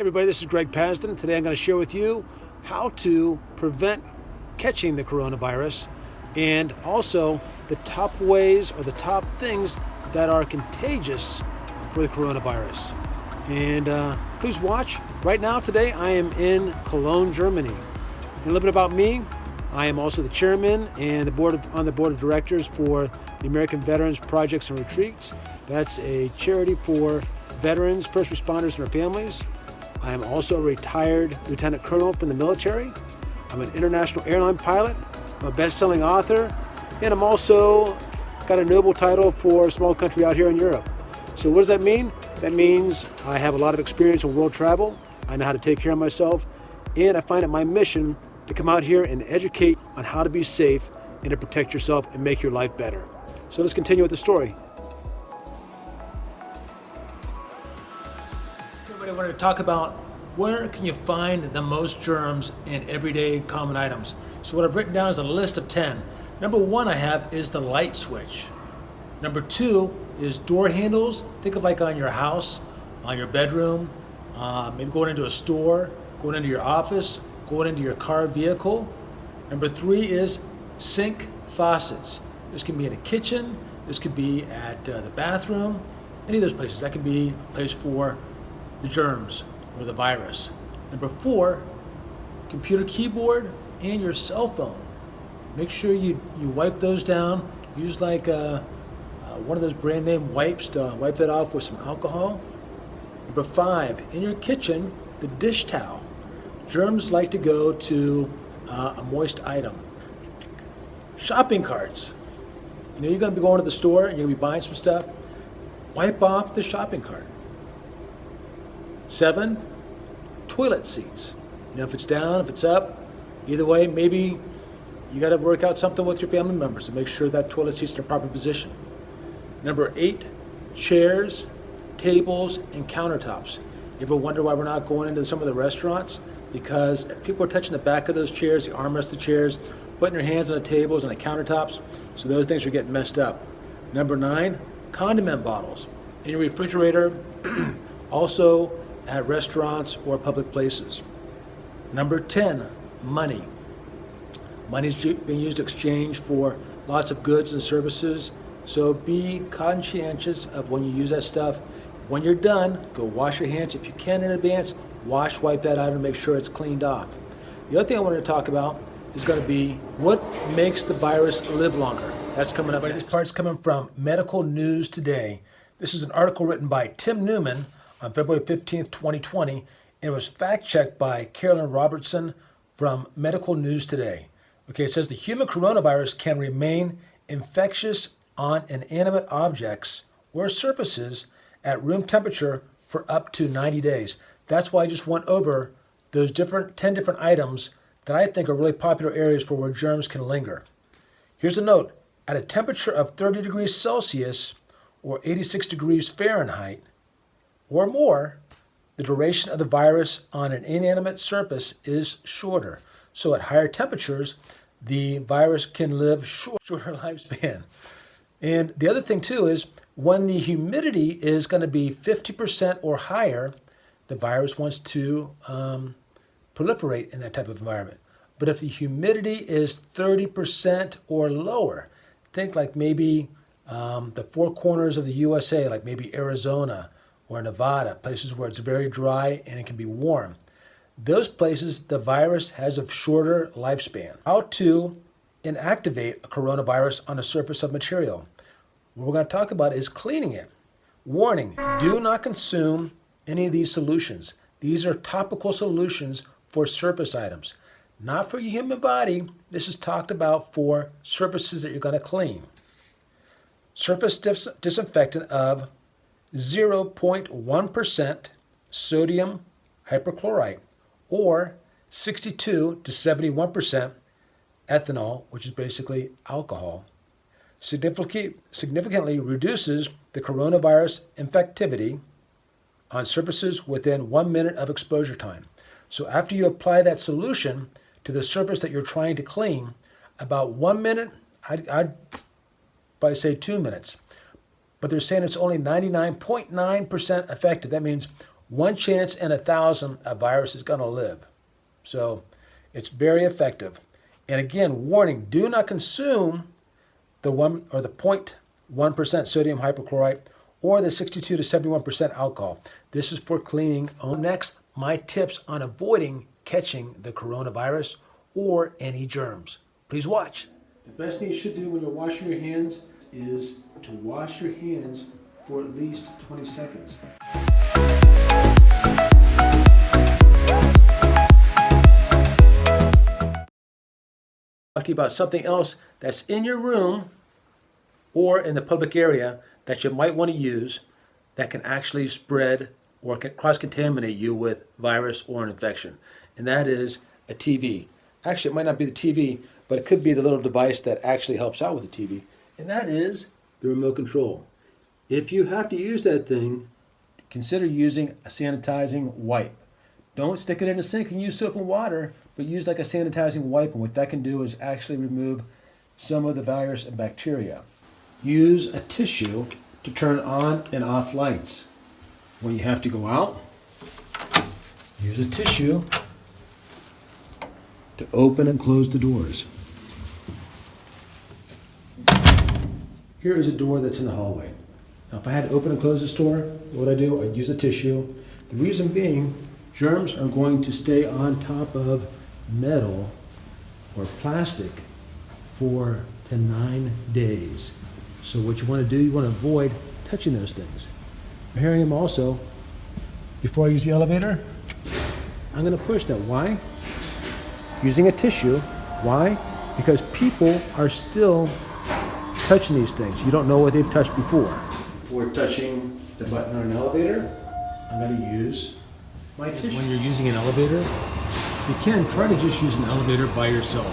Everybody, this is Greg Pasden. Today I'm going to share with you how to prevent catching the coronavirus and also the top ways or the top things that are contagious for the coronavirus. And please watch. Right now, today, I am in Cologne, Germany. And a little bit about me. I am also the chairman and on the board of directors for the American Veterans Projects and Retreats. That's a charity for veterans, first responders, and their families. I am also a retired lieutenant colonel from the military. I'm an international airline pilot. I'm a best-selling author, and I'm also got a noble title for a small country out here in Europe. So what does that mean? That means I have a lot of experience in world travel. I know how to take care of myself, and I find it my mission to come out here and educate on how to be safe and to protect yourself and make your life better. So let's continue with the story. I wanted to talk about where can you find the most germs in everyday common items. So what I've written down is a list of 10. Number 1 I have is the light switch. Number 2 is door handles. Think of like on your house, on your bedroom, maybe going into a store, going into your office, going into your car vehicle. Number 3 is sink faucets. This can be in a kitchen, this could be at the bathroom, any of those places. That can be a place for the germs or the virus. Number 4, computer keyboard and your cell phone. Make sure you wipe those down. Use like one of those brand name wipes to wipe that off with some alcohol. Number 5, in your kitchen, the dish towel. Germs like to go to a moist item. Shopping carts. You know, you're going to be going to the store and you're going to be buying some stuff. Wipe off the shopping cart. 7, toilet seats. You know, if it's down, if it's up, either way, maybe you got to work out something with your family members to make sure that toilet seat's in the proper position. Number 8, chairs, tables, and countertops. You ever wonder why we're not going into some of the restaurants? Because people are touching the back of those chairs, the armrests of the chairs, putting their hands on the tables and the countertops, so those things are getting messed up. Number 9, condiment bottles in your refrigerator, also at restaurants or public places. Number 10, money. Money's being used to exchange for lots of goods and services, so be conscientious of when you use that stuff. When you're done, go wash your hands. If you can in advance, wipe that out and make sure it's cleaned off. The other thing I wanted to talk about is going to be what makes the virus live longer. That's coming up. This part's coming from Medical News Today. This is an article written by Tim Newman on February 15th, 2020, and it was fact-checked by Carolyn Robertson from Medical News Today. Okay, it says the human coronavirus can remain infectious on inanimate objects or surfaces at room temperature for up to 90 days. That's why I just went over those 10 different items that I think are really popular areas for where germs can linger. Here's a note. At a temperature of 30 degrees Celsius or 86 degrees Fahrenheit or more, the duration of the virus on an inanimate surface is shorter. So at higher temperatures, the virus can live shorter lifespan. And the other thing too is when the humidity is going to be 50% or higher, the virus wants to proliferate in that type of environment. But if the humidity is 30% or lower, think like maybe the four corners of the USA, like maybe Arizona or Nevada, places where it's very dry and it can be warm. Those places, the virus has a shorter lifespan. How to inactivate a coronavirus on a surface of material. What we're going to talk about is cleaning it. Warning, do not consume any of these solutions. These are topical solutions for surface items. Not for your human body. This is talked about for surfaces that you're going to clean. Surface disinfectant of 0.1% sodium hypochlorite or 62 to 71% ethanol, which is basically alcohol, significantly reduces the coronavirus infectivity on surfaces within 1 minute of exposure time. So after you apply that solution to the surface that you're trying to clean, about 1 minute, I'd probably say 2 minutes. But they're saying it's only 99.9% effective. That means 1 chance in 1,000 a virus is going to live. So it's very effective. And again, warning, do not consume the 1 or the 0.1% sodium hypochlorite or the 62 to 71% alcohol. This is for cleaning. Next, my tips on avoiding catching the coronavirus or any germs. Please watch. The best thing you should do when you're washing your hands is to wash your hands for at least 20 seconds. Talk to you about something else that's in your room or in the public area that you might want to use that can actually spread or can cross-contaminate you with virus or an infection. And that is a TV. Actually, it might not be the TV, but it could be the little device that actually helps out with the TV. And that is the remote control. If you have to use that thing, consider using a sanitizing wipe. Don't stick it in the sink and use soap and water, but use like a sanitizing wipe. And what that can do is actually remove some of the virus and bacteria. Use a tissue to turn on and off lights. When you have to go out, use a tissue to open and close the doors. Here is a door that's in the hallway. Now, if I had to open and close this door, what would I do? I'd use a tissue. The reason being, germs are going to stay on top of metal or plastic for 4 to 9 days. So what you want to do, you want to avoid touching those things. Here I am also, before I use the elevator, I'm going to push that. Why? Using a tissue. Why? Because people are still touching these things. You don't know what they've touched before. Before touching the button on an elevator, I'm going to use my tissue. When you're using an elevator, you can try to just use an elevator by yourself.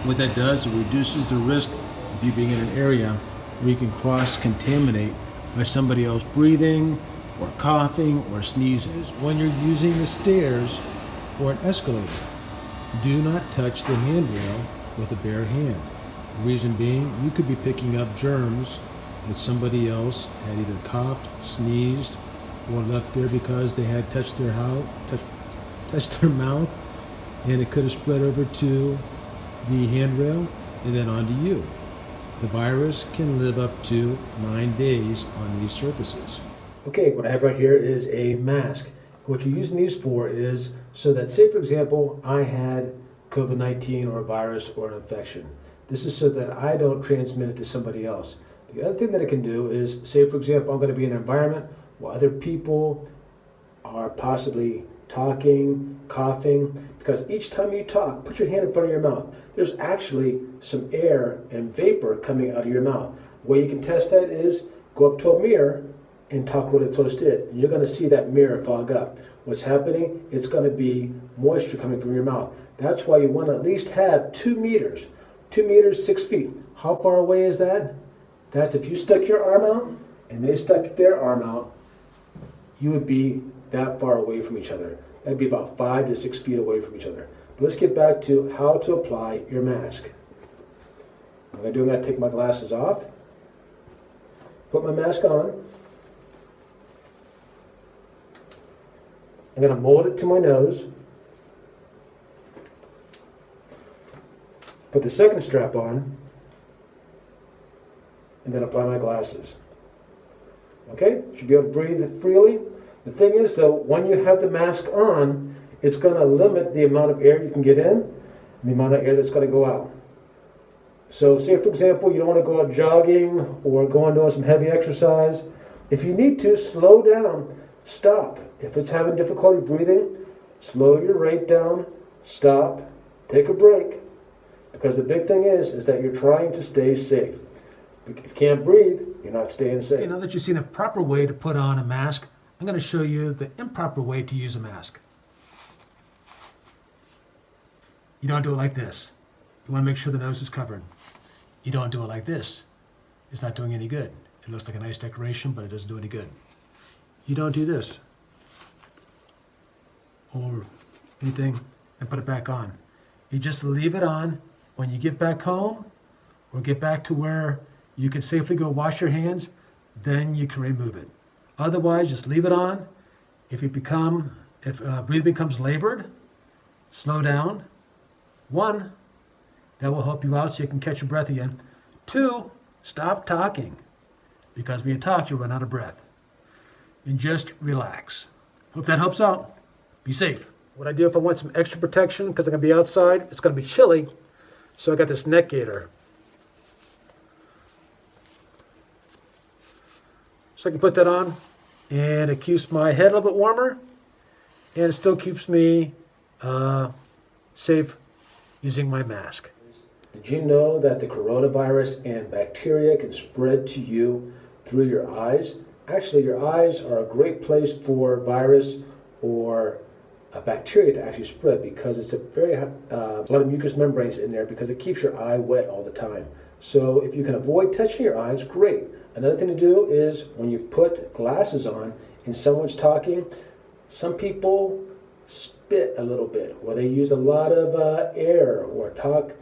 What that does, it reduces the risk of you being in an area where you can cross-contaminate by somebody else breathing or coughing or sneezing. When you're using the stairs or an escalator, do not touch the handrail with a bare hand. The reason being, you could be picking up germs that somebody else had either coughed, sneezed, or left there because they had touched their mouth, and it could have spread over to the handrail and then onto you. The virus can live up to 9 days on these surfaces. Okay, what I have right here is a mask. What you're using these for is so that, say for example, I had COVID-19 or a virus or an infection. This is so that I don't transmit it to somebody else. The other thing that it can do is, say for example, I'm going to be in an environment where other people are possibly talking, coughing, because each time you talk, put your hand in front of your mouth. There's actually some air and vapor coming out of your mouth. The way you can test that is go up to a mirror and talk really close to it. And you're going to see that mirror fog up. What's happening? It's going to be moisture coming from your mouth. That's why you want to at least have 2 meters. 2 meters, 6 feet. How far away is that? That's if you stuck your arm out and they stuck their arm out, you would be that far away from each other. That'd be about 5 to 6 feet away from each other. But let's get back to how to apply your mask. What I'm going to do, I'm going to take my glasses off, put my mask on. I'm going to mold it to my nose. Put the second strap on, and then apply my glasses. Okay, should be able to breathe freely. The thing is though, when you have the mask on, it's going to limit the amount of air you can get in and the amount of air that's going to go out. So say for example, you don't want to go out jogging or go on doing some heavy exercise. If you need to, slow down, stop. If it's having difficulty breathing, slow your rate down, stop, take a break. Because the big thing is that you're trying to stay safe. If you can't breathe, you're not staying safe. Okay, now that you've seen the proper way to put on a mask, I'm going to show you the improper way to use a mask. You don't do it like this. You want to make sure the nose is covered. You don't do it like this. It's not doing any good. It looks like a nice decoration, but it doesn't do any good. You don't do this or anything and put it back on. You just leave it on. When you get back home or get back to where you can safely go wash your hands, then you can remove it. Otherwise, just leave it on If breathing becomes labored, slow down. 1, that will help you out so you can catch your breath again. 2, stop talking, because when you talk, you run out of breath. And just relax. Hope that helps out. Be safe. What I do if I want some extra protection, because I'm going to be outside, it's going to be chilly, so I got this neck gaiter. So I can put that on, and it keeps my head a little bit warmer, and it still keeps me safe using my mask. Did you know that the coronavirus and bacteria can spread to you through your eyes? Actually, your eyes are a great place for virus or bacteria to actually spread, because it's a lot of mucous membranes in there, because it keeps your eye wet all the time. So if you can avoid touching your eyes, great. Another thing to do is when you put glasses on and someone's talking, some people spit a little bit, or they use a lot of air or talk,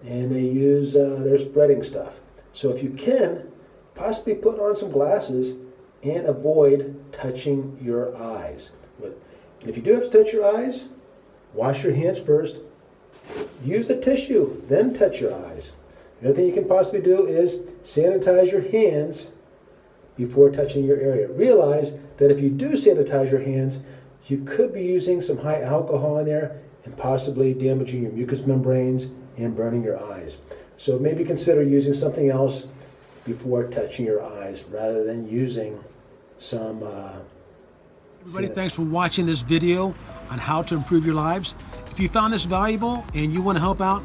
and they're spreading stuff. So if you can, possibly put on some glasses and avoid touching your eyes. And if you do have to touch your eyes, wash your hands first, use the tissue, then touch your eyes. The other thing you can possibly do is sanitize your hands before touching your area. Realize that if you do sanitize your hands, you could be using some high alcohol in there and possibly damaging your mucous membranes and burning your eyes. So maybe consider using something else before touching your eyes rather than using some Everybody, thanks for watching this video on how to improve your lives. If you found this valuable and you want to help out,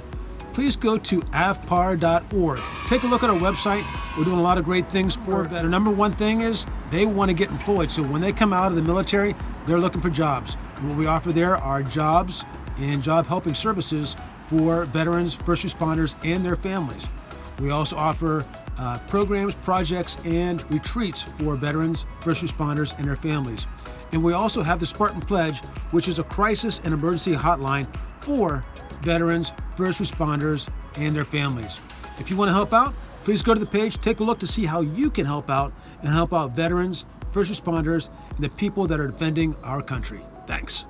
please go to avpar.org. Take a look at our website. We're doing a lot of great things for it. The number one thing is they want to get employed. So when they come out of the military, they're looking for jobs. And what we offer there are jobs and job helping services for veterans, first responders, and their families. We also offer programs, projects, and retreats for veterans, first responders, and their families. And we also have the Spartan Pledge, which is a crisis and emergency hotline for veterans, first responders, and their families. If you want to help out, please go to the page, take a look to see how you can help out and help out veterans, first responders, and the people that are defending our country. Thanks.